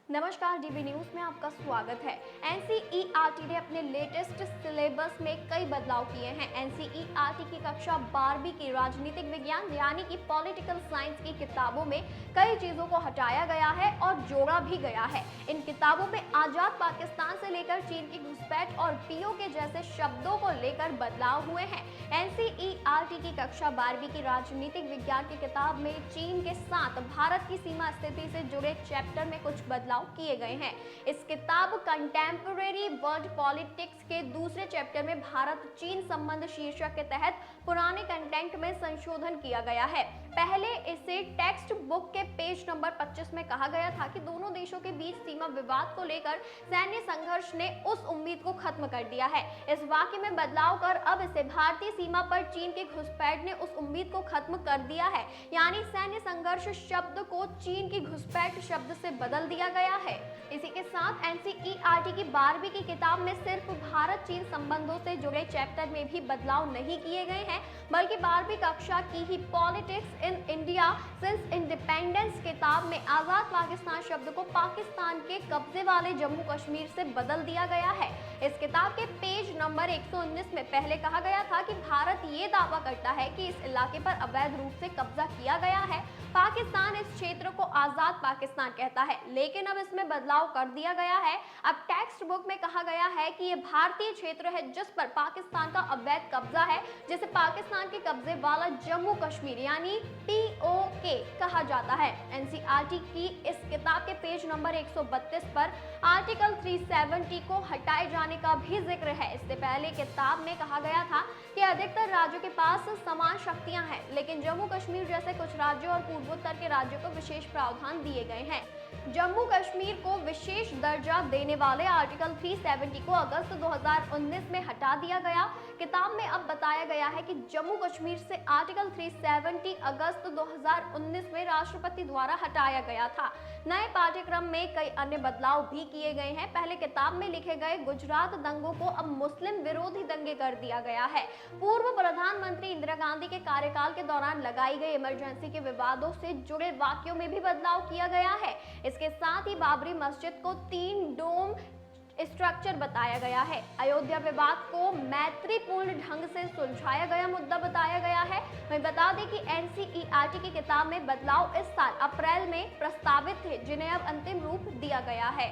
नमस्कार, dB news में आपका स्वागत है। एनसीईआरटी ने अपने लेटेस्ट सिलेबस में कई बदलाव किए हैं। एनसीईआरटी की कक्षा 12वीं की राजनीतिक विज्ञान यानी कि पॉलिटिकल साइंस की किताबों में कई चीजों को हटाया गया है और जोड़ा भी गया है। इन किताबों में आजाद पाकिस्तान से लेकर चीन की घुसपैठ और पीओके जैसे शब्दों को लेकर बदलाव हुए हैं। एनसीईआरटी की कक्षा 12वीं की राजनीतिक विज्ञान की किताब में चीन के साथ भारत की सीमा स्थिति से जुड़े चैप्टर में कुछ बदलाव किए गए हैं। इस किताब कंटेम्परेरी वर्ल्ड पॉलिटिक्स के दूसरे चैप्टर में भारत चीन संबंध शीर्षक के तहत पुराने कंटेंट में संशोधन किया गया है। पहले इसे टेक्स्ट बुक के पेज नंबर 25 में कहा गया था कि दोनों देशों के बीच सीमा विवाद को लेकर सैन्य संघर्ष ने उस उम्मीद को खत्म कर दिया है। इस वाक्य में बदलाव कर अब इसे भारतीय सीमा पर चीन के घुसपैठ ने उस उम्मीद को खत्म कर दिया है, यानी सैन्य संघर्ष शब्द को चीन की घुसपैठ शब्द से बदल दिया गया है। इसी के साथ एनसीईआरटी की 12वीं की किताब में सिर्फ भारत चीन संबंधों से जुड़े चैप्टर में भी बदलाव नहीं किए गए हैं, बल्कि 12वीं कक्षा की ही politics in India since independence किताब में आजाद पाकिस्तान शब्द को पाकिस्तान के कब्जे वाले जम्मू कश्मीर से बदल दिया गया है। इस किताब के पेज नंबर 119 में पहले कहा गया था कि भारत ये दावा करता है कि इस इलाके पर अवैध रूप से कब्जा किया गया है। पाकिस्तान इस क्षेत्र को आजाद पाकिस्तान कहता है, लेकिन अब इसमें बदलाव कर दिया गया है। अब टेक्स्ट बुक में कहा गया है कि यह भारतीय क्षेत्र है जिस पर पाकिस्तान का अवैध कब्जा है, जिसे पाकिस्तान के कब्जे वाला जम्मू कश्मीर यानी पीओके कहा जाता है। एनसीईआरटी की इस किताब के पेज नंबर 132 पर आर्टिकल 370 को हटाए जाने का भी जिक्र है। इससे पहले किताब में कहा गया था कि अधिकतर राज्यों के पास समान शक्तियां हैं, लेकिन जम्मू कश्मीर जैसे कुछ राज्यों और पूर्वोत्तर के राज्यों को विशेष प्रावधान दिए गए हैं। जम्मू कश्मीर को विशेष दर्जा देने वाले आर्टिकल 370 को अगस्त 2019 में हटा दिया गया। किताब में अब बताया गया है कि जम्मू कश्मीर से आर्टिकल 370 अगस्त 2019 में राष्ट्रपति द्वारा हटाया गया था। नए पाठ्यक्रम में कई अन्य बदलाव भी किए गए हैं। पहले किताब में लिखे गए गुजरात दंगों को अब मुस्लिम विरोधी दंगे कर दिया गया है। पूर्व प्रधानमंत्री इंदिरा गांधी के कार्यकाल के दौरान लगाई गई इमरजेंसी के विवादों से जुड़े वाक्यों में भी बदलाव किया गया है। इसके साथ ही बाबरी मस्जिद को 3 डोम स्ट्रक्चर बताया गया है। अयोध्या विवाद को मैत्रीपूर्ण ढंग से सुलझाया गया मुद्दा बताया गया है। वहीं बता दें कि एनसीईआरटी की किताब में बदलाव इस साल अप्रैल में प्रस्तावित थे, जिन्हें अब अंतिम रूप दिया गया है।